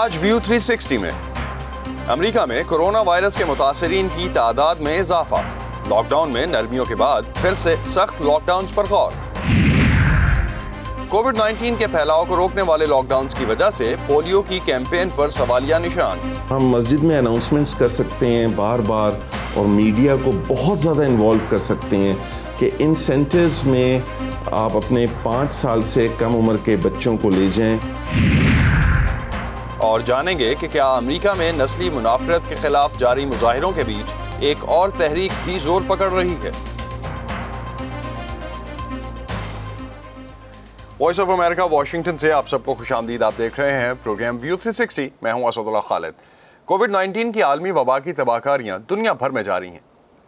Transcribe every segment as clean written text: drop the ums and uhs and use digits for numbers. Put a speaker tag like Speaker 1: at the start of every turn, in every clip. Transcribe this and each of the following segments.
Speaker 1: आज व्यू 360 में अमेरिका में कोरोना वायरस के मुतासरीन की तादाद में इजाफा, लॉकडाउन में नरमियों के बाद फिर से सख्त लॉकडाउन पर गौर। कोविड-19 के फैलाव को रोकने वाले लॉकडाउन की वजह से पोलियो की कैंपेन पर सवालिया निशान।
Speaker 2: हम मस्जिद में अनाउंसमेंट्स कर सकते हैं बार बार और मीडिया को बहुत ज़्यादा इन्वॉल्व कर सकते हैं कि इन सेंटर्स में आप अपने 5 साल से कम उम्र के बच्चों को ले जाएं।
Speaker 1: और जानेंगे कि क्या अमेरिका में नस्ली मुनाफरत के खिलाफ जारी मुजाहिरों के बीच एक और तहरीक भी जोर पकड़ रही है। वॉइस ऑफ अमेरिका वाशिंगटन से आप सबको खुशामदीद। आप देख रहे हैं प्रोग्राम व्यू 360। मैं हूं असदुल्लाह खालिद। कोविड-19 की आलमी वबा की तबाहकारियां दुनिया भर में जारी हैं।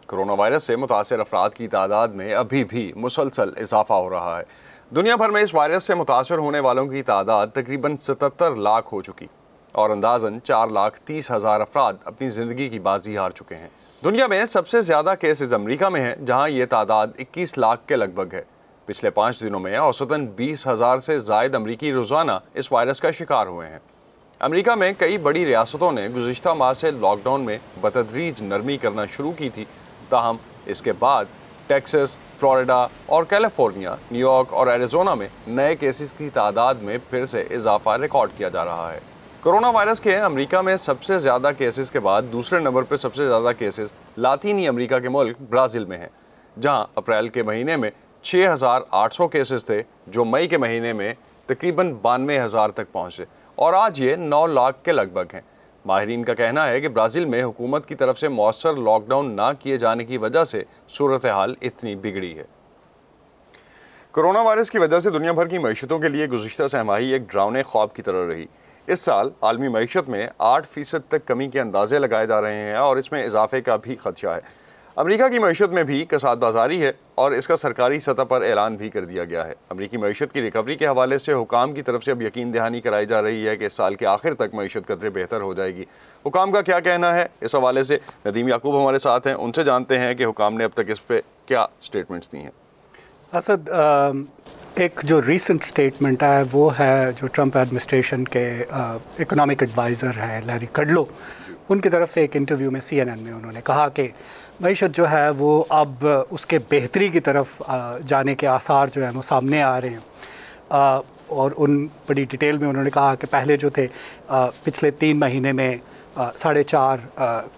Speaker 1: कोरोना वायरस से मुतासर अफराद की तादाद में अभी भी मुसलसल इजाफा हो रहा है। दुनिया भर में इस वायरस से मुतासर होने वालों की तादाद तकरीबन 77 लाख हो चुकी और अंदाजन 4,30,000 अफराद अपनी ज़िंदगी की बाजी हार चुके हैं। दुनिया में सबसे ज़्यादा केसेस अमेरिका में हैं, जहां ये तादाद 21 लाख के लगभग है। पिछले 5 दिनों में औसतन 20,000 से ज़ायद अमरीकी रोज़ाना इस वायरस का शिकार हुए हैं। अमेरिका में कई बड़ी रियासतों ने गुज़िश्ता माह से लॉकडाउन में बतदरीज नरमी करना शुरू की थी, ताहम इसके बाद टेक्सास, फ्लोरिडा और कैलिफोर्निया, न्यूयॉर्क और एरिज़ोना में नए केसेस की तादाद में फिर से इजाफा रिकॉर्ड किया जा रहा है। कोरोना वायरस के अमेरिका में सबसे ज़्यादा केसेस के बाद दूसरे नंबर पर सबसे ज़्यादा केसेस लातीनी अमेरिका के मुल्क ब्राज़ील में हैं, जहां अप्रैल के महीने में 6,800 केसेस थे, जो मई के महीने में तकरीबन 92,000 तक पहुँचे और आज ये 9 लाख के लगभग हैं। माहिरीन का कहना है कि ब्राज़ील में हुकूमत की तरफ से मौसर लॉकडाउन ना किए जाने की वजह से सूरत हाल इतनी बिगड़ी है। कोरोना वायरस की वजह से दुनिया भर की मईशतों के लिए गुज़िश्ता सहमाही एक डरावने ख्वाब की तरह रही। इस साल आलमी मईशत में 8% तक कमी के अंदाजे लगाए जा रहे हैं और इसमें इजाफे का भी खदशा है। अमेरिका की मईशत में भी कसाद बाजारी है और इसका सरकारी सतह पर ऐलान भी कर दिया गया है। अमेरिकी मईशत की रिकवरी के हवाले से हुकाम की तरफ से अब यकीन दहानी कराई जा रही है कि इस साल के आखिर तक मईशत कदरे बेहतर हो जाएगी। हुकाम का क्या कहना है, इस हवाले से नदीम याकूब हमारे साथ हैं, उनसे जानते हैं कि हुकाम ने अब तक इस पर क्या स्टेटमेंट्स दी हैं।
Speaker 3: असद, एक जो रीसेंट स्टेटमेंट है वो है जो ट्रंप एडमिनिस्ट्रेशन के इकोनॉमिक एडवाइज़र है लैरी कडलो, उनकी तरफ से एक इंटरव्यू में CNN में उन्होंने कहा कि मईशत जो है वो अब उसके बेहतरी की तरफ जाने के आसार जो हैं वो सामने आ रहे हैं। और उन बड़ी डिटेल में उन्होंने कहा कि पहले जो थे पिछले 3 महीने में 4.5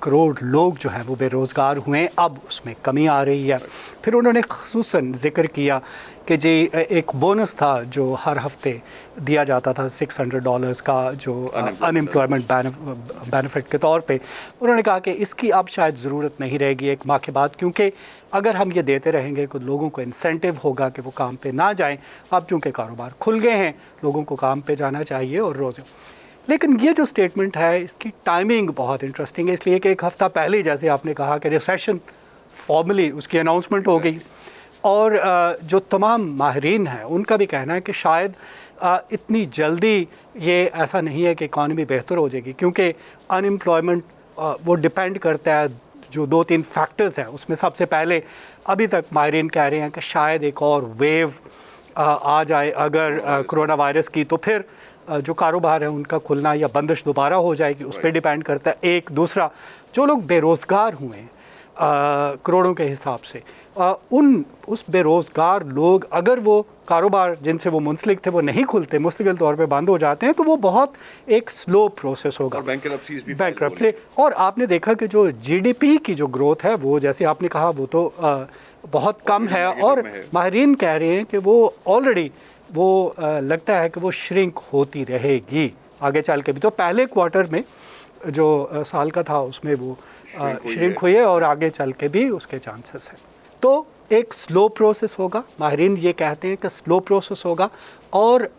Speaker 3: करोड़ लोग जो हैं वो बेरोज़गार हुए, अब उसमें कमी आ रही है। फिर उन्होंने ख़ुसूसन ज़िक्र किया कि जी एक बोनस था जो हर हफ्ते दिया जाता था $600 का, जो अनएम्प्लॉयमेंट बेनिफिट के तौर पे। उन्होंने कहा कि इसकी अब शायद ज़रूरत नहीं रहेगी 1 माह के बाद, क्योंकि अगर हम ये देते रहेंगे तो लोगों को इंसेंटिव होगा कि वो काम पे ना जाएं। अब चूँकि कारोबार खुल गए हैं, लोगों को काम पे जाना चाहिए और रोज़। लेकिन ये जो स्टेटमेंट है इसकी टाइमिंग बहुत इंटरेस्टिंग है, इसलिए कि 1 हफ़्ता पहले ही जैसे आपने कहा कि रिसेशन फॉर्मली उसकी अनाउंसमेंट हो गई और जो तमाम माहिरीन हैं उनका भी कहना है कि शायद इतनी जल्दी ये ऐसा नहीं है कि इकॉनमी बेहतर हो जाएगी, क्योंकि अनएम्प्लॉयमेंट वो डिपेंड करता है जो 2-3 फैक्टर्स हैं। उसमें सबसे पहले अभी तक माहिरीन कह रहे हैं कि शायद एक और वेव आ जाए अगर कोरोना वायरस की, तो फिर जो कारोबार है उनका खुलना या बंदिश दोबारा हो जाएगी, उस पर डिपेंड करता है। एक दूसरा, जो लोग बेरोज़गार हुए हैं करोड़ों के हिसाब से, उस बेरोज़गार लोग अगर वो कारोबार जिनसे वो मुंसलिक थे वो नहीं खुलते, मुस्तकिल तौर पे बंद हो जाते हैं, तो वो बहुत एक स्लो प्रोसेस होगा, बैंकरप्सी। और आपने देखा कि जो GDP की जो ग्रोथ है वो, जैसे आपने कहा, वो तो बहुत कम है और माहिरीन कह रहे हैं कि वो ऑलरेडी वो लगता है कि वो श्रिंक होती रहेगी आगे चल के भी। तो पहले क्वार्टर में जो साल का था उसमें वो श्रिंक हुई है और आगे चल के भी उसके चांसेस हैं। तो एक स्लो प्रोसेस होगा, माहिरीन ये कहते हैं कि स्लो प्रोसेस होगा और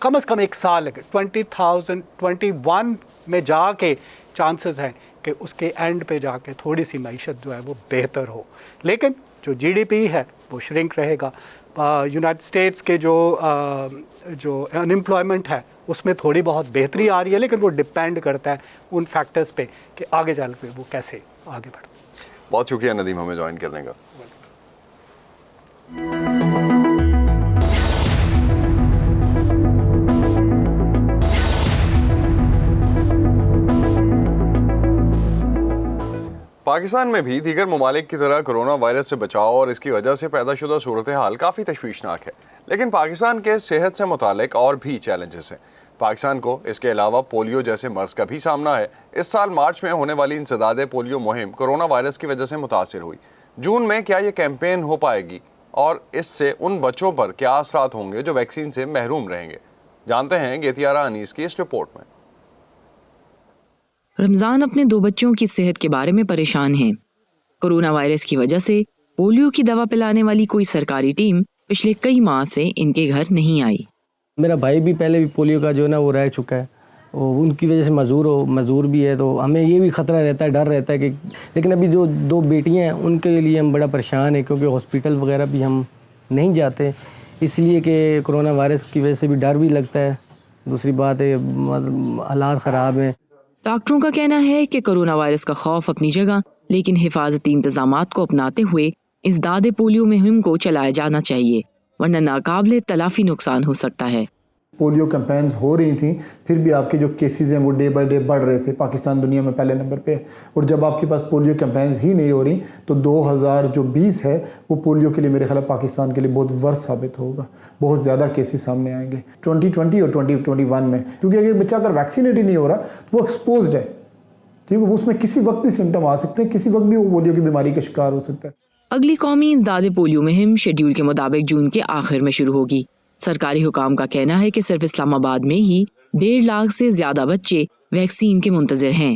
Speaker 3: कम से कम 1 साल लगे। 2021 में जाके चांसेस हैं कि उसके एंड पे जाके थोड़ी सी मईशत जो है वो बेहतर हो, लेकिन जो GDP है वो श्रिंक रहेगा। यूनाइटेड स्टेट्स के जो अनएम्प्लॉयमेंट है उसमें थोड़ी बहुत बेहतरी आ रही है, लेकिन वो डिपेंड करता है उन फैक्टर्स पे कि आगे चल के वो कैसे आगे बढ़े।
Speaker 1: बहुत शुक्रिया नदीम हमें ज्वाइन करने का। پاکستان میں بھی دیگر ممالک کی طرح کرونا وائرس سے بچاؤ اور اس کی وجہ سے پیدا شدہ صورتحال کافی تشویشناک ہے، لیکن پاکستان کے صحت سے متعلق اور بھی چیلنجز ہیں۔ پاکستان کو اس کے علاوہ پولیو جیسے مرض کا بھی سامنا ہے۔ اس سال مارچ میں ہونے والی انسداد پولیو مہم کرونا وائرس کی وجہ سے متاثر ہوئی۔ جون میں کیا یہ کیمپین ہو پائے گی اور اس سے ان بچوں پر کیا اثرات ہوں گے جو ویکسین سے محروم رہیں گے؟ جانتے ہیں گیتیارہ انیس کی اس رپورٹ میں۔
Speaker 4: رمضان اپنے 2 بچوں کی صحت کے بارے میں پریشان ہیں۔ کورونا وائرس کی وجہ سے پولیو کی دوا پلانے والی کوئی سرکاری ٹیم پچھلے کئی ماہ سے ان کے گھر نہیں آئی۔
Speaker 5: میرا بھائی بھی پہلے بھی پولیو کا جو ہے نا وہ رہ چکا ہے، ان کی وجہ سے معذور بھی ہے، تو ہمیں یہ بھی خطرہ رہتا ہے، ڈر رہتا ہے کہ لیکن ابھی جو 2 بیٹیاں ہیں ان کے لیے ہم بڑا پریشان ہیں، کیونکہ ہاسپٹل وغیرہ بھی ہم نہیں جاتے اس لیے کہ کرونا وائرس کی وجہ سے بھی ڈر بھی لگتا ہے۔ دوسری بات ہے حالات خراب ہیں۔
Speaker 4: ڈاکٹروں کا کہنا ہے کہ کرونا وائرس کا خوف اپنی جگہ، لیکن حفاظتی انتظامات کو اپناتے ہوئے انسداد پولیو مہم کو چلایا جانا چاہیے، ورنہ ناقابل تلافی نقصان ہو سکتا ہے۔
Speaker 6: پولیو کیمپینز ہو رہی تھیں، پھر بھی آپ کے جو کیسز ہیں وہ ڈے بائی ڈے بڑھ رہے تھے۔ پاکستان دنیا میں پہلے نمبر پہ ہے، اور جب آپ کے پاس پولیو کیمپینز ہی نہیں ہو رہی تو 2020 ہے وہ پولیو کے لیے میرے خیال پاکستان کے لیے بہت ورس ثابت ہوگا، بہت زیادہ کیسز سامنے آئیں گے 2020 اور 2021 میں، کیونکہ اگر بچہ اگر ویکسینیٹ ہی نہیں ہو رہا تو وہ ایکسپوزڈ ہے، ٹھیک ہے، اس میں کسی وقت بھی سمٹم آ سکتے ہیں، کسی وقت بھی وہ پولیو کی بیماری کا شکار ہو سکتا ہے۔
Speaker 4: اگلی قومی انسداد پولیو مہم شیڈول کے مطابق جون کے آخر میں شروع ہوگی۔ سرکاری حکام کا کہنا ہے کہ صرف اسلام آباد میں ہی 1.5 لاکھ سے زیادہ بچے ویکسین کے منتظر ہیں،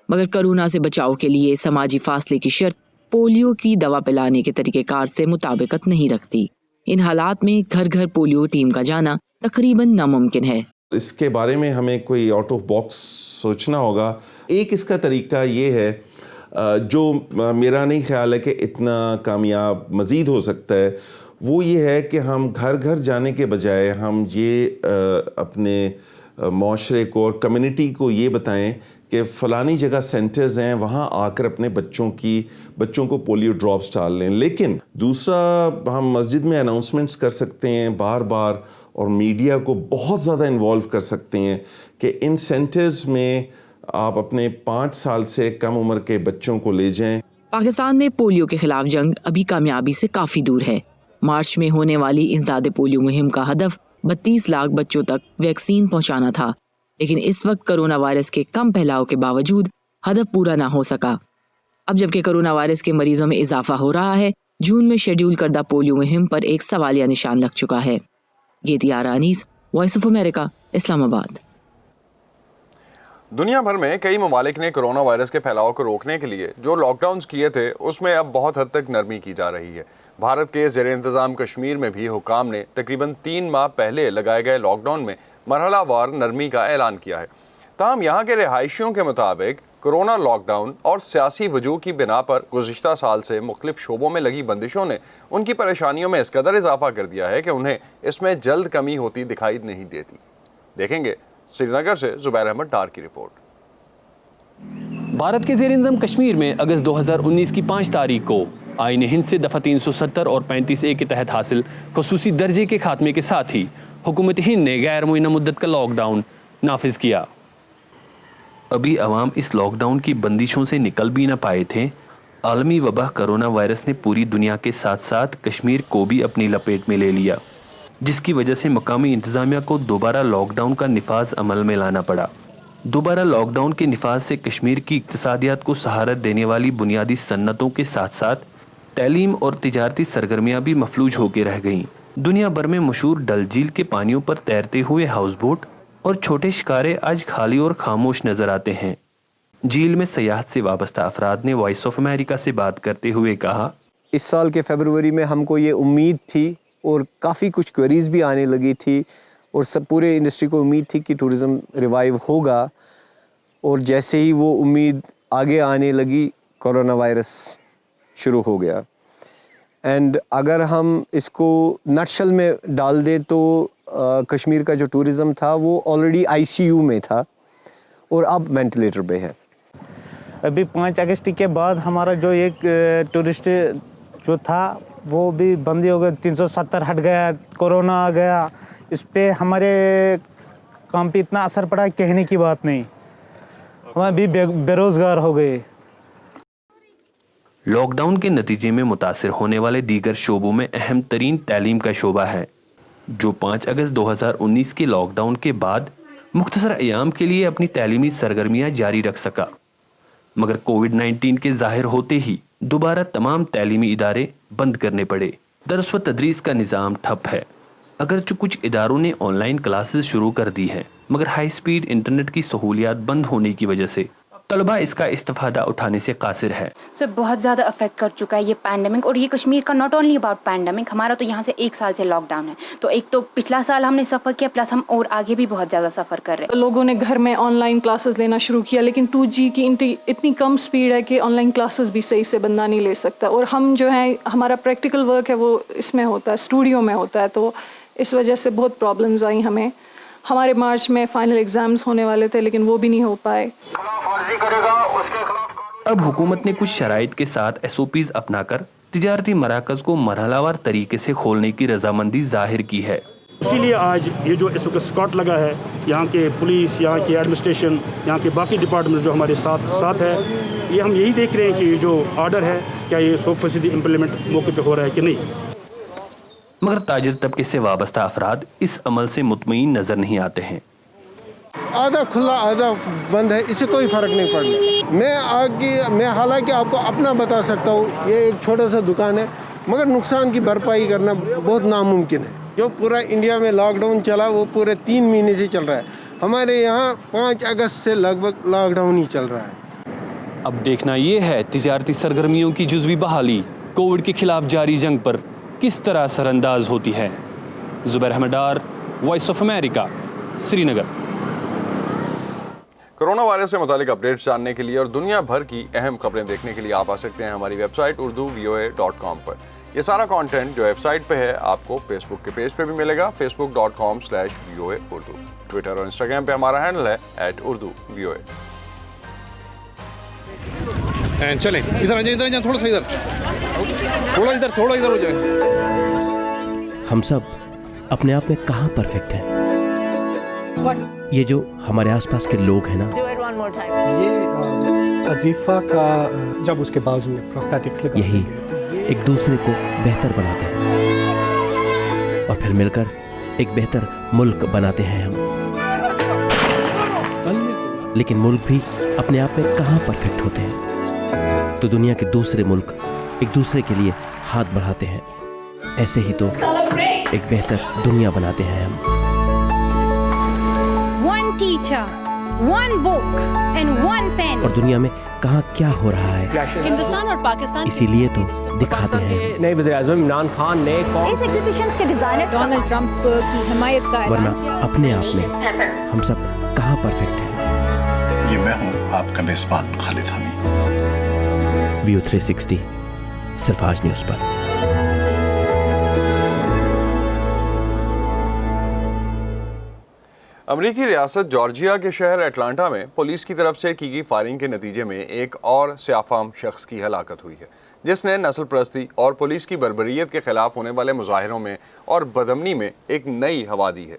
Speaker 4: مگر کورونا سے بچاؤ کے لیے سماجی فاصلے کی شرط پولیو کی دوا پلانے کے طریقہ کار سے مطابقت نہیں رکھتی۔ ان حالات میں گھر گھر پولیو ٹیم کا جانا تقریباً ناممکن ہے۔
Speaker 2: اس کے بارے میں ہمیں کوئی آؤٹ آف باکس سوچنا ہوگا۔ ایک اس کا طریقہ یہ ہے جو میرا نہیں خیال ہے کہ اتنا کامیاب مزید ہو سکتا ہے، وہ یہ ہے کہ ہم گھر گھر جانے کے بجائے ہم یہ اپنے معاشرے کو اور کمیونٹی کو یہ بتائیں کہ فلانی جگہ سینٹرز ہیں، وہاں آ کر اپنے بچوں کو پولیو ڈراپس ڈال لیں۔ لیکن دوسرا، ہم مسجد میں اناؤنسمنٹس کر سکتے ہیں بار بار، اور میڈیا کو بہت زیادہ انوالو کر سکتے ہیں کہ ان سینٹرز میں آپ اپنے 5 سال سے کم عمر کے بچوں کو لے جائیں۔
Speaker 4: پاکستان میں پولیو کے خلاف جنگ ابھی کامیابی سے کافی دور ہے۔ مارچ میں ہونے والی انسداد پولیو مہم کا ہدف 32 لاکھ بچوں تک ویکسین پہنچانا تھا، لیکن اس وقت کرونا وائرس کے کم پھیلاؤ کے باوجود ہدف پورا نہ ہو سکا۔ اب جبکہ کرونا وائرس کے مریضوں میں اضافہ ہو رہا ہے، جون میں شیڈول کردہ پولیو مہم پر ایک سوالیہ نشان لگ چکا ہے۔ گیتیارہ انیس، وائس آف امریکہ، اسلام آباد۔
Speaker 1: دنیا بھر میں کئی ممالک نے کرونا وائرس کے پھیلاؤ کو روکنے کے لیے جو لاک ڈاؤنز کیے تھے اس میں اب بہت حد تک نرمی کی جا رہی ہے۔ بھارت کے زیر انتظام کشمیر میں بھی حکام نے تقریباً 3 ماہ پہلے لگائے گئے لاک ڈاؤن میں مرحلہ وار نرمی کا اعلان کیا ہے۔ تاہم یہاں کے رہائشیوں کے مطابق کرونا لاک ڈاؤن اور سیاسی وجوہ کی بنا پر گزشتہ سال سے مختلف شعبوں میں لگی بندشوں نے ان کی پریشانیوں میں اس قدر اضافہ کر دیا ہے کہ انہیں اس میں جلد کمی ہوتی دکھائی نہیں دیتی۔ دیکھیں گے سری نگر سے زبیر احمد ڈار کی رپورٹ۔
Speaker 7: بھارت کے زیر انتظام کشمیر میں اگست 2019 کی 5 تاریخ کو آئین ہند سے دفعہ 370 اور 35A کے تحت حاصل خصوصی درجے کے خاتمے کے ساتھ ہی حکومت ہند نے غیر معینہ مدت کا لاک ڈاؤن نافذ کیا۔ ابھی عوام اس لاک ڈاؤن کی بندشوں سے نکل بھی نہ پائے تھے۔ عالمی وبا کرونا وائرس نے پوری دنیا کے ساتھ ساتھ کشمیر کو بھی اپنی لپیٹ میں لے لیا، جس کی وجہ سے مقامی انتظامیہ کو دوبارہ لاک ڈاؤن کا نفاذ عمل میں لانا پڑا۔ دوبارہ لاک ڈاؤن کے نفاذ سے کشمیر کی اقتصادیات کو سہارت دینے والی بنیادی صنعتوں کے ساتھ ساتھ تعلیم اور تجارتی سرگرمیاں بھی مفلوج ہو کے رہ گئیں۔ دنیا بھر میں مشہور ڈل جھیل کے پانیوں پر تیرتے ہوئے ہاؤس بوٹ اور چھوٹے شکارے آج خالی اور خاموش نظر آتے ہیں۔ جھیل میں سیاحت سے وابستہ افراد نے وائس آف امریکہ سے بات کرتے ہوئے کہا،
Speaker 8: اس سال کے فیبروری میں ہم کو یہ امید تھی اور کافی کچھ کوئریز بھی آنے لگی تھی، اور سب پورے انڈسٹری کو امید تھی کہ ٹورزم ریوائیو ہوگا، اور جیسے ہی وہ امید آگے آنے لگی کورونا وائرس شروع ہو گیا۔ اینڈ اگر ہم اس کو نٹشل میں ڈال دیں تو کشمیر کا جو ٹورزم تھا وہ آلریڈی ICU میں تھا اور اب وینٹیلیٹر پہ ہے۔
Speaker 5: ابھی 5 اگست کے بعد ہمارا جو ایک ٹورسٹ جو تھا وہ بھی بندی ہو گیا، 370 ہٹ گیا، کورونا آ گیا، اس پہ ہمارے کام پہ اتنا اثر پڑا کہنے کی بات نہیں، ہم ابھی بے روزگار ہو گئے۔
Speaker 7: लॉक डाउन के नतीजे में मुतासिर होने वाले दीगर शोबों में अहम तरीन तालीम का शोबा है, जो 5 अगस्त 2019 के लॉकडाउन के बाद मुख्तसर अयाम के लिए अपनी तालीमी सरगर्मियां जारी रख सका, मगर कोविड-19 के जाहिर होते ही दोबारा तमाम तालीमी इदारे बंद करने पड़े। दरस व तदरीस का निज़ाम ठप है। अगरचि कुछ इदारों ने ऑनलाइन क्लासेस शुरू कर दी हैं, मगर हाई स्पीड इंटरनेट की सहूलियात बंद होने की वजह से तलबा इसका इस्तिफादा उठाने से कासिर है।
Speaker 9: सर बहुत ज़्यादा अफेक्ट कर चुका है ये पैंडमिक, और ये कश्मीर का नॉट ओनली अबाउट पैंडमिक, हमारा तो यहाँ से 1 साल से लॉकडाउन है, तो एक तो पिछला साल हमने सफ़र किया, प्लस हम और आगे भी बहुत ज़्यादा सफ़र कर रहे हैं।
Speaker 10: लोगों ने घर में ऑनलाइन क्लासेस लेना शुरू किया, लेकिन 2G की इतनी कम स्पीड है कि ऑनलाइन क्लासेस भी सही से बंदा नहीं ले सकता, और हम जो है हमारा प्रैक्टिकल वर्क है वो इसमें होता है, स्टूडियो में होता है, तो इस वजह से बहुत प्रॉब्लम्स आई हमें। हमारे मार्च में फाइनल एग्ज़ाम्स होने वाले थे, लेकिन वो भी नहीं हो पाए।
Speaker 7: अब हुकूमत ने कुछ शराइत के साथ SOPs अपनाकर तिजारती मराकज़ को मरहलावार तरीके से खोलने की रजामंदी जाहिर की है।
Speaker 11: इसीलिए आज ये जो इस वक्त स्कॉट लगा है, यहाँ के पुलिस, यहाँ के एडमिनिस्ट्रेशन, यहाँ के बाकी डिपार्टमेंट जो हमारे साथ है, ये हम यही देख रहे हैं कि जो आर्डर है क्या ये 100% इम्प्लीमेंट मौके पे हो रहा है कि नहीं।
Speaker 7: मगर ताजिर तबके से वाबस्ता अफराद इस अमल से मुतमईन नज़र नहीं आते हैं।
Speaker 12: आधा खुला आधा बंद है, इससे कोई फ़र्क नहीं पड़ना। मैं हालांकि आपको अपना बता सकता हूँ, ये एक छोटा सा दुकान है, मगर नुकसान की भरपाई करना बहुत नामुमकिन है। जो पूरा इंडिया में लॉकडाउन चला वो पूरे 3 महीने से चल रहा है, हमारे यहाँ 5 अगस्त से लगभग लॉकडाउन ही चल रहा है।
Speaker 7: अब देखना ये है तिजारती सरगर्मियों की जुज़वी बहाली कोविड के खिलाफ जारी जंग पर किस तरह असरअंदाज होती है। Zubair Ahmed Dar, voice of America, Srinagar.
Speaker 1: Corona virus से मुतालिक अपडेट्स जानने के लिए और दुनिया भर की अहम खबरें देखने के लिए आप आ सकते हैं हमारी वेबसाइट urduvoa.com पर। ये सारा कंटेंट जो वेबसाइट पे है आपको फेसबुक के पेज पे भी मिलेगा, facebook.com/voaurdu। ट्विटर और इंस्टाग्राम पे हमारा हैंडल है @urduvoa।
Speaker 13: चलें इधर इधर थोड़ा सा थोड़ा इधर हो जाए।
Speaker 14: हम सब अपने आप में कहाँ परफेक्ट हैं? ये जो हमारे आसपास के लोग हैं ना,
Speaker 3: ये अजीफा का जब उसके बाजू में प्रोस्थेटिक्स लगा,
Speaker 14: यही एक दूसरे को बेहतर बनाते हैं और फिर मिलकर एक बेहतर मुल्क बनाते हैं हम। लेकिन मुल्क भी अपने आप में कहाँ परफेक्ट होते हैं? तो दुनिया के दूसरे मुल्क एक दूसरे के लिए हाथ बढ़ाते हैं। ऐसे ही तो एक बेहतर दुनिया बनाते हैं हम।
Speaker 15: One teacher, one book and one pen.
Speaker 14: और दुनिया में कहाँ क्या हो रहा है,
Speaker 15: हिंदुस्तान और पाकिस्तान
Speaker 14: इसीलिए तो दिखाते हैं।
Speaker 8: नए वज़ीर-ए-आज़म इमरान खान ने
Speaker 15: इस एग्जीबिशंस के डिजाइनर डोनाल्ड ट्रंप की हिमायत का
Speaker 14: वरना अपने आप में हम सब कहाँ परफेक्ट हैं।
Speaker 16: ये मैं हूँ आपका मेजबान खालिद हमीद।
Speaker 14: व्यू 360 सिर्फ आज न्यूज़ पर।
Speaker 1: अमरीकी रियासत जॉर्जिया के शहर एटलांटा में पुलिस की तरफ से की गई फायरिंग के नतीजे में एक और सियाफाम शख्स की हलाकत हुई है, जिसने नस्ल परस्ती और पुलिस की बर्बरियत के खिलाफ होने वाले मुजाहिरों में और बदअमनी में एक नई हवा दी है।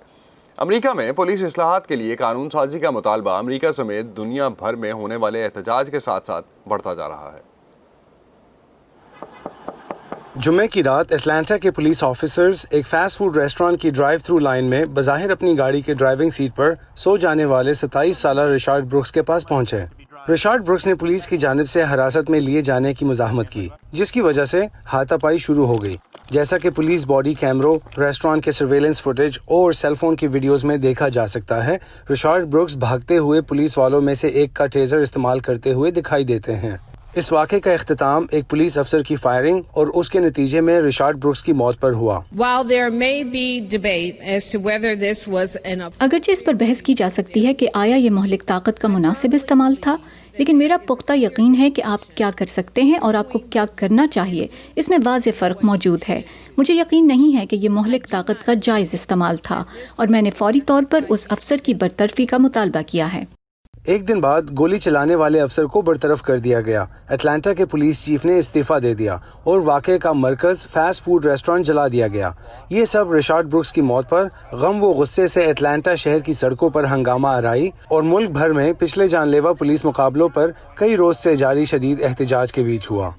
Speaker 1: अमरीका में पुलिस इस्लाहात के लिए कानून साजी का मुतालबा अमरीका समेत दुनिया भर में होने वाले एहतजाज के साथ साथ बढ़ता जा रहा है।
Speaker 17: जुम्मे की रात एटलांटा के पुलिस ऑफिसर्स एक फास्ट फूड रेस्टोरेंट की ड्राइव थ्रू लाइन में बज़ाहिर अपनी गाड़ी के ड्राइविंग सीट पर सो जाने वाले 27 साला रिचार्ड ब्रुक्स के पास पहुंचे। रिचार्ड ब्रुक्स ने पुलिस की जानिब से हिरासत में लिए जाने की मुज़ाहमत की, जिसकी वजह से हाथापाई शुरू हो गई। जैसा कि पुलिस बॉडी कैमरों, रेस्टोरेंट के सर्वेलेंस फुटेज और सेलफोन की वीडियोस में देखा जा सकता है, रिचार्ड ब्रुक्स भागते हुए पुलिस वालों में से एक का टेजर इस्तेमाल करते हुए दिखाई देते हैं। इस वाक़े का इख्तिताम एक पुलिस अफसर की फायरिंग और उसके नतीजे में रिचार्ड ब्रुक्स की मौत पर हुआ।
Speaker 18: अगरचे इस पर बहस की जा सकती है कि आया ये मोहलिक ताकत का मुनासिब इस्तेमाल था, लेकिन मेरा पुख्ता यकीन है कि आप क्या कर सकते हैं और आपको क्या करना चाहिए, इसमें वाज़ेह फ़र्क मौजूद है। मुझे यकीन नहीं है कि ये मोहलिक ताकत का जायज़ इस्तेमाल था और मैंने फौरी तौर पर उस अफसर की बरतरफी का मुतालबा किया है।
Speaker 17: ایک دن بعد گولی چلانے والے افسر کو برطرف کر دیا گیا۔ اٹلانٹا کے پولیس چیف نے استعفیٰ دے دیا اور واقعے کا مرکز فاسٹ فوڈ ریسٹورانٹ جلا دیا گیا۔ یہ سب ریشارڈ بروکس کی موت پر غم و غصے سے اٹلانٹا شہر کی سڑکوں پر ہنگامہ آرائی اور ملک بھر میں پچھلے جان لیوا پولیس مقابلوں پر کئی روز سے جاری شدید احتجاج کے بیچ ہوا۔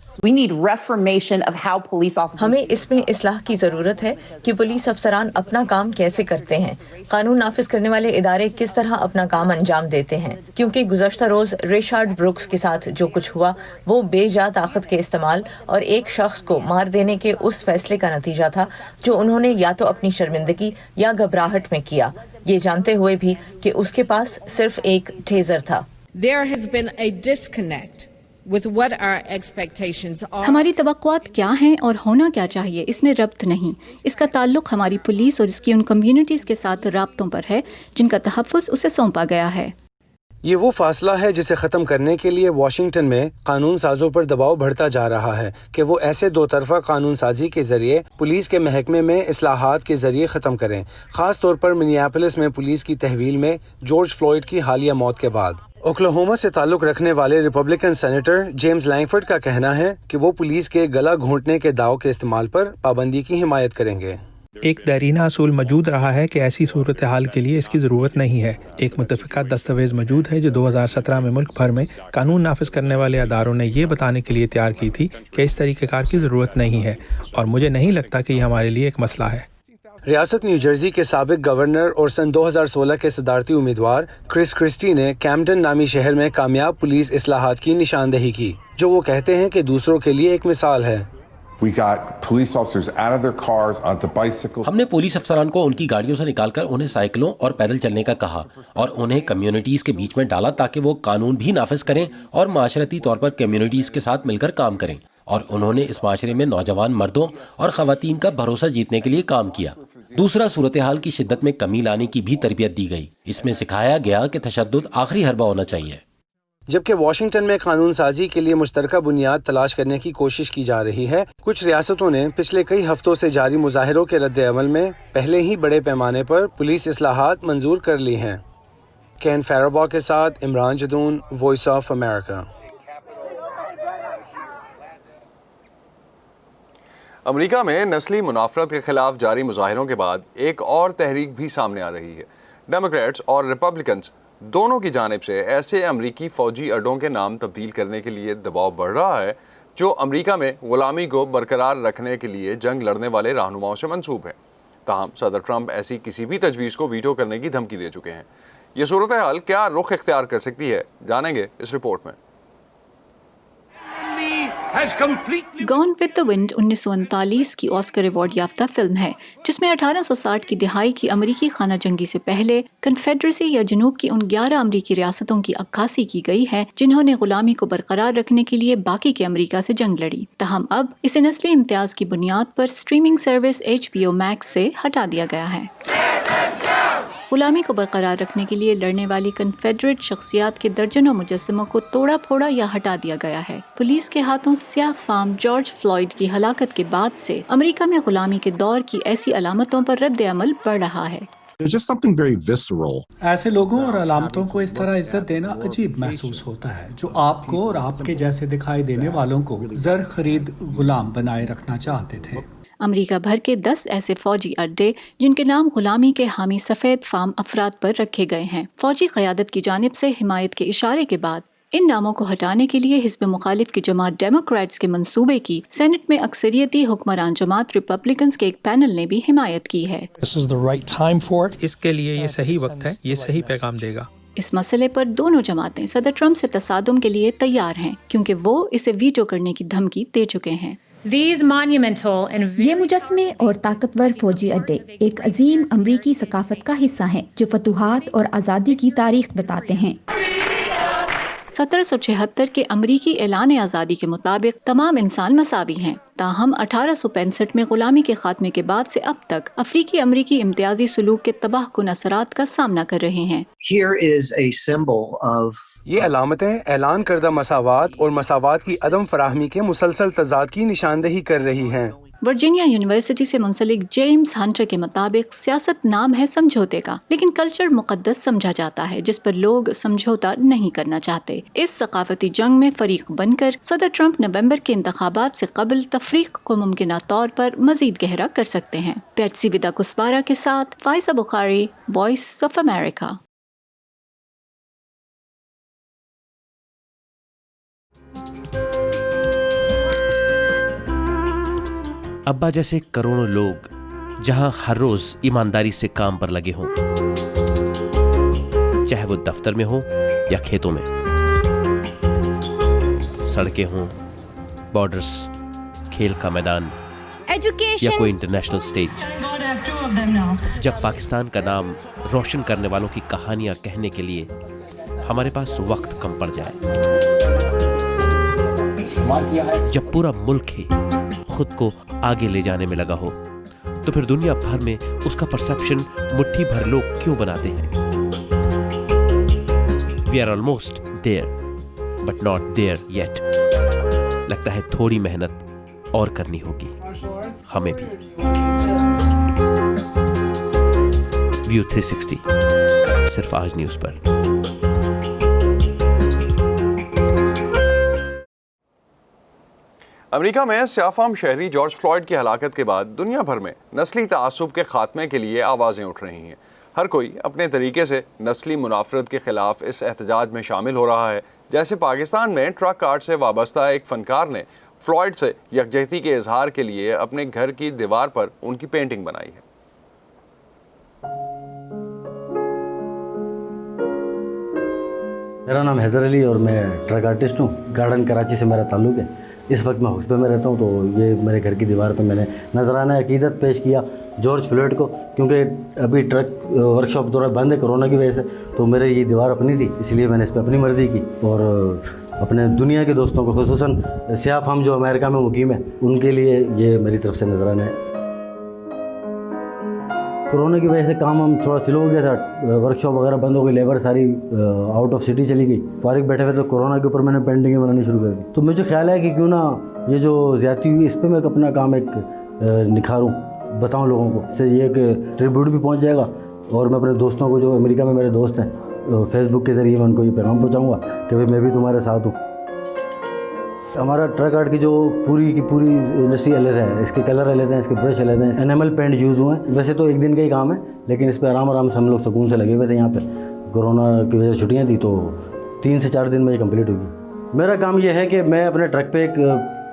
Speaker 19: ہمیں اس میں اصلاح کی ضرورت ہے کہ پولیس افسران اپنا کام کیسے کرتے ہیں، قانون نافذ کرنے والے ادارے کس طرح اپنا کام انجام دیتے ہیں، کیونکہ گزشتہ روز ریشارڈ بروکس کے ساتھ جو کچھ ہوا وہ بے جا طاقت کے استعمال اور ایک شخص کو مار دینے کے اس فیصلے کا نتیجہ تھا جو انہوں نے یا تو اپنی شرمندگی یا گھبراہٹ میں کیا، یہ جانتے ہوئے بھی کہ اس کے پاس صرف ایک ٹیزر تھا۔
Speaker 20: There has been a disconnect with what our expectations are.
Speaker 18: ہماری توقعات کیا ہیں اور ہونا کیا چاہیے، اس میں ربط نہیں۔ اس کا تعلق ہماری پولیس اور اس کی ان کمیونٹیز کے ساتھ رابطوں پر ہے جن کا تحفظ اسے سونپا گیا ہے۔
Speaker 17: یہ وہ فاصلہ ہے جسے ختم کرنے کے لیے واشنگٹن میں قانون سازوں پر دباؤ بڑھتا جا رہا ہے کہ وہ ایسے دو طرفہ قانون سازی کے ذریعے پولیس کے محکمے میں اصلاحات کے ذریعے ختم کریں، خاص طور پر منیاپولس میں پولیس کی تحویل میں جارج فلوئڈ کی حالیہ موت کے بعد۔ اوکلاہوما سے تعلق رکھنے والے ریپبلکن سینیٹر جیمز لینگفورڈ کا کہنا ہے کہ وہ پولیس کے گلا گھونٹنے کے داؤ کے استعمال پر پابندی کی حمایت کریں گے۔
Speaker 21: ایک دیرینہ اصول موجود رہا ہے کہ ایسی صورتحال کے لیے اس کی ضرورت نہیں ہے۔ ایک متفقہ دستاویز موجود ہے جو 2017 میں ملک بھر میں قانون نافذ کرنے والے اداروں نے یہ بتانے کے لیے تیار کی تھی کہ اس طریقہ کار کی ضرورت نہیں ہے، اور مجھے نہیں لگتا کہ یہ ہمارے لیے ایک مسئلہ ہے۔
Speaker 17: ریاست نیو جرسی کے سابق گورنر اور سن 2016 کے صدارتی امیدوار کرس کرسٹی نے کیمپٹن نامی شہر میں کامیاب پولیس اصلاحات کی نشاندہی کی، جو وہ کہتے ہیں کہ دوسروں کے لیے ایک مثال ہے۔
Speaker 14: ہم نے پولیس افسران کو ان کی گاڑیوں سے نکال کر انہیں سائیکلوں اور پیدل چلنے کا کہا اور انہیں کمیونٹیز کے بیچ میں ڈالا تاکہ وہ قانون بھی نافذ کریں اور معاشرتی طور پر کمیونٹیز کے ساتھ مل کر کام کریں، اور انہوں نے اس معاشرے میں نوجوان مردوں اور خواتین کا بھروسہ جیتنے کے لیے کام کیا۔ دوسرا، صورتحال کی شدت میں کمی لانے کی بھی تربیت دی گئی۔ اس میں سکھایا گیا کہ تشدد آخری حربہ ہونا چاہیے۔
Speaker 17: جبکہ واشنگٹن میں قانون سازی کے لیے مشترکہ بنیاد تلاش کرنے کی کوشش کی جا رہی ہے، کچھ ریاستوں نے پچھلے کئی ہفتوں سے جاری مظاہروں کے رد عمل میں پہلے ہی بڑے پیمانے پر پولیس اصلاحات منظور کر لی ہیں۔ کین فیروبا کے ساتھ Imran Jadoon, voice of America.
Speaker 1: America میں نسلی منافرت کے خلاف جاری مظاہروں کے بعد ایک اور تحریک بھی سامنے آ رہی ہے۔ ڈیموکریٹس اور ریپبلکنز دونوں کی جانب سے ایسے امریکی فوجی اڈوں کے نام تبدیل کرنے کے لیے دباؤ بڑھ رہا ہے جو امریکہ میں غلامی کو برقرار رکھنے کے لیے جنگ لڑنے والے رہنماؤں سے منسوب ہے۔ تاہم صدر ٹرمپ ایسی کسی بھی تجویز کو ویٹو کرنے کی دھمکی دے چکے ہیں۔ یہ صورتحال کیا رخ اختیار کر سکتی ہے، جانیں گے اس رپورٹ میں۔
Speaker 18: گون ود دی ونڈ 1939 کی آسکر ایوارڈ یافتہ فلم ہے جس میں 1860 کی دہائی کی امریکی خانہ جنگی سے پہلے کنفیڈریسی یا جنوب کی ان 11 امریکی ریاستوں کی عکاسی کی گئی ہے جنہوں نے غلامی کو برقرار رکھنے کے لیے باقی کے امریکہ سے جنگ لڑی۔ تاہم اب اسے نسلی امتیاز کی بنیاد پر اسٹریمنگ سروس HBO Max سے ہٹا دیا گیا ہے۔ غلامی کو برقرار رکھنے کے لیے لڑنے والی کنفیڈریٹ شخصیات کے درجنوں مجسموں کو توڑا پھوڑا یا ہٹا دیا گیا ہے۔ پولیس کے ہاتھوں سیاہ فام جارج فلوئڈ کی ہلاکت کے بعد سے امریکہ میں غلامی کے دور کی ایسی علامتوں پر رد عمل بڑھ رہا ہے۔
Speaker 22: ایسے لوگوں اور علامتوں کو اس طرح عزت دینا عجیب محسوس ہوتا ہے جو آپ کو اور آپ کے جیسے دکھائی دینے والوں کو زر خرید غلام بنائے رکھنا چاہتے تھے۔
Speaker 18: امریکہ بھر کے 10 ایسے فوجی اڈے جن کے نام غلامی کے حامی سفید فام افراد پر رکھے گئے ہیں۔ فوجی قیادت کی جانب سے حمایت کے اشارے کے بعد ان ناموں کو ہٹانے کے لیے حزب مخالف کی جماعت ڈیموکریٹس کے منصوبے کی سینٹ میں اکثریتی حکمران جماعت ریپبلکنز کے ایک پینل نے بھی حمایت کی ہے۔
Speaker 21: اس کے لیے یہ صحیح وقت ہے، یہ صحیح پیغام دے گا۔
Speaker 18: اس مسئلے پر دونوں جماعتیں صدر ٹرمپ سے تصادم کے لیے تیار ہیں کیونکہ وہ اسے ویٹو کرنے کی دھمکی دے چکے ہیں۔
Speaker 23: یہ مجسمے اور طاقتور فوجی اڈے ایک عظیم امریکی ثقافت کا حصہ ہیں جو فتوحات اور آزادی کی تاریخ بتاتے ہیں۔
Speaker 18: 1776 کے امریکی اعلان آزادی کے مطابق تمام انسان مساوی ہیں، تاہم 1865 میں غلامی کے خاتمے کے بعد سے اب تک افریقی امریکی امتیازی سلوک کے تباہ کن اثرات کا سامنا کر رہے ہیں۔
Speaker 17: یہ علامتیں اعلان کردہ مساوات اور مساوات کی عدم فراہمی کے مسلسل تضاد کی نشاندہی کر رہی ہیں۔
Speaker 18: वर्जीनिया यूनिवर्सिटी से मुंसलिक जेम्स हंटर के मुताबिक सियासत नाम है समझौते का, लेकिन कल्चर मुकद्दस समझा जाता है जिस पर लोग समझौता नहीं करना चाहते। इस सकाफती जंग में फरीक बनकर सदर ट्रंप नवंबर के इंतखाबात से कबल तफरीक को मुमकिना तौर पर मजीद गहरा कर सकते हैं। पैट्सी विदा कुस्वारा के साथ Pfizer Bukhari, voice of America.
Speaker 14: अब्बा जैसे करोड़ों लोग जहां हर रोज ईमानदारी से काम पर लगे हों, चाहे वो दफ्तर में हो या खेतों में, सड़कें हों, बॉर्डर्स, खेल का मैदान या कोई इंटरनेशनल स्टेज, जब पाकिस्तान का नाम रोशन करने वालों की कहानियां कहने के लिए हमारे पास वक्त कम पड़ जाए, जब पूरा मुल्क ही खुद को आगे ले जाने में लगा हो, तो फिर दुनिया भर में उसका परसेप्शन मुट्ठी भर लोग क्यों बनाते हैं? We are almost there, but not there yet. लगता है थोड़ी मेहनत और करनी होगी हमें भी। व्यू 360 सिर्फ आज न्यूज़ पर।
Speaker 1: अमेरिका में सियाफाम शहरी जॉर्ज फ्लॉयड की हलाकत के बाद दुनिया भर में नस्ली तआसुब के खात्मे के लिए आवाज़ें उठ रही हैं। हर कोई अपने तरीके से नस्ली मुनाफरत के ख़िलाफ़ इस एहतजाज में शामिल हो रहा है। जैसे पाकिस्तान में ट्रक कार्ट से वाबस्ता एक फ़नकार ने फ्लॉयड से यकजहती के इजहार के लिए अपने घर की दीवार पर उनकी पेंटिंग बनाई है।
Speaker 2: मेरा नाम हैदर अली और मैं ट्रक आर्टिस्ट हूँ। गार्डन कराची से मेरा ताल्लुक़ है। इस वक्त मैं हुस्बे में रहता हूँ, तो ये मेरे घर की दीवार पर मैंने नजराना अकीदत पेश किया जॉर्ज फ्लॉयड को, क्योंकि अभी ट्रक वर्कशॉप थोड़ा बंद है कोरोना की वजह से, तो मेरे ये दीवार अपनी थी, इसलिए मैंने इस पर अपनी मर्ज़ी की और अपने दुनिया के दोस्तों को, खुसूसन सियाफाम जो अमेरिका में मुकीम है, उनके लिए ये मेरी तरफ से नजराना है। कोरोना की वजह से काम हम थोड़ा स्लो हो गया था, वर्कशॉप वगैरह बंद हो गई, लेबर सारी आउट ऑफ सिटी चली गई। फारिग बैठे हुए तो कोरोना के ऊपर मैंने पेंटिंगें बनानी शुरू कर दी। तो मुझे ख्याल है कि क्यों ना ये जो ज़्यादती हुई इस पर मैं अपना काम एक निखारूं, बताऊं लोगों को, इससे ये एक ट्रिब्यूट भी पहुंच जाएगा और मैं अपने दोस्तों को जो अमेरिका में मेरे दोस्त हैं फेसबुक के ज़रिए मैं उनको ये पैगाम पहुँचाऊँगा कि भाई मैं भी तुम्हारे साथ हूँ। हमारा ट्रक आर्ट की जो पूरी की पूरी इंडस्ट्री अलग है, इसके कलर अलग हैं, इसके ब्रश अलग हैं, एनामल पेंट यूज़ हुए हैं। वैसे तो एक दिन का ही काम है, लेकिन इस पर आराम से हम लोग सुकून से लगे हुए थे। यहाँ पे कोरोना की वजह से छुट्टियाँ थी, तो 3 से 4 दिन में ये कंप्लीट होगी। मेरा काम ये है कि मैं अपने ट्रक पे एक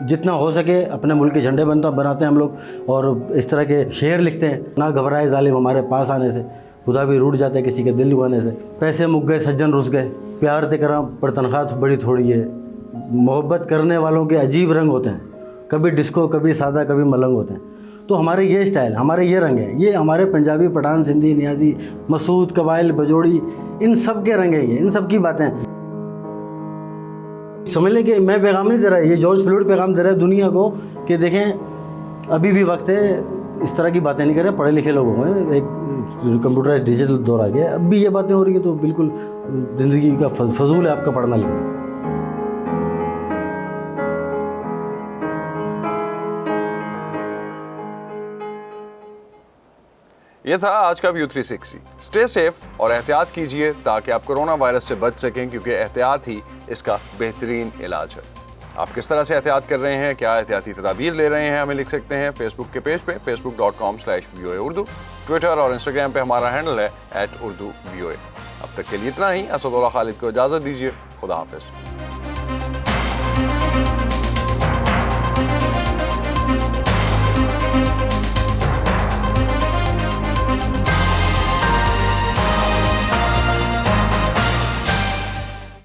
Speaker 2: जितना हो सके अपने मुल्क के झंडे बनाते हैं हम लोग, और इस तरह के शेर लिखते हैं, ना घबराए जालिम हमारे पास आने से, खुदा भी रूठ जाता है किसी के दिल दुखाने से, पैसे मुक गए सज्जन रुस गए, प्यार ते करा पर तनख्वाह बड़ी थोड़ी है, मोहब्बत करने वालों के अजीब रंग होते हैं, कभी डिस्को, कभी सादा, कभी मलंग होते हैं। तो हमारे ये स्टाइल, हमारे ये रंग है, ये हमारे पंजाबी, पठान, सिंधी, नियाजी, मसूद, कबाइल, बजोड़ी, इन सब के रंग हैं, ये इन सब की बातें। समझ लें कि मैं पैगाम नहीं दे रहा, ये जॉर्ज फ्लॉयड पैगाम दे रहा है दुनिया को कि देखें अभी भी वक्त है, इस तरह की बातें नहीं करें। पढ़े लिखे लोगों में एक कंप्यूटराइज डिजिटल दौर आ गया, अब भी ये बातें हो रही हैं, तो बिल्कुल ज़िंदगी का फजूल है आपका पढ़ना लिखना।
Speaker 1: ये था आज का व्यू 360। स्टे सेफ और एहतियात कीजिए ताकि आप कोरोना वायरस से बच सकें, क्योंकि एहतियात ही इसका बेहतरीन इलाज है। आप किस तरह से एहतियात कर रहे हैं, क्या एहतियाती तदाबीर ले रहे हैं, हमें लिख सकते हैं फेसबुक के पेज पे facebook.com/VOA Urdu, ट्विटर और इंस्टाग्राम पे हमारा हैंडल है @urduvoa। अब तक के लिए इतना ही। असदुल्लाह खालिद को इजाज़त दीजिए। खुदा हाफिज़।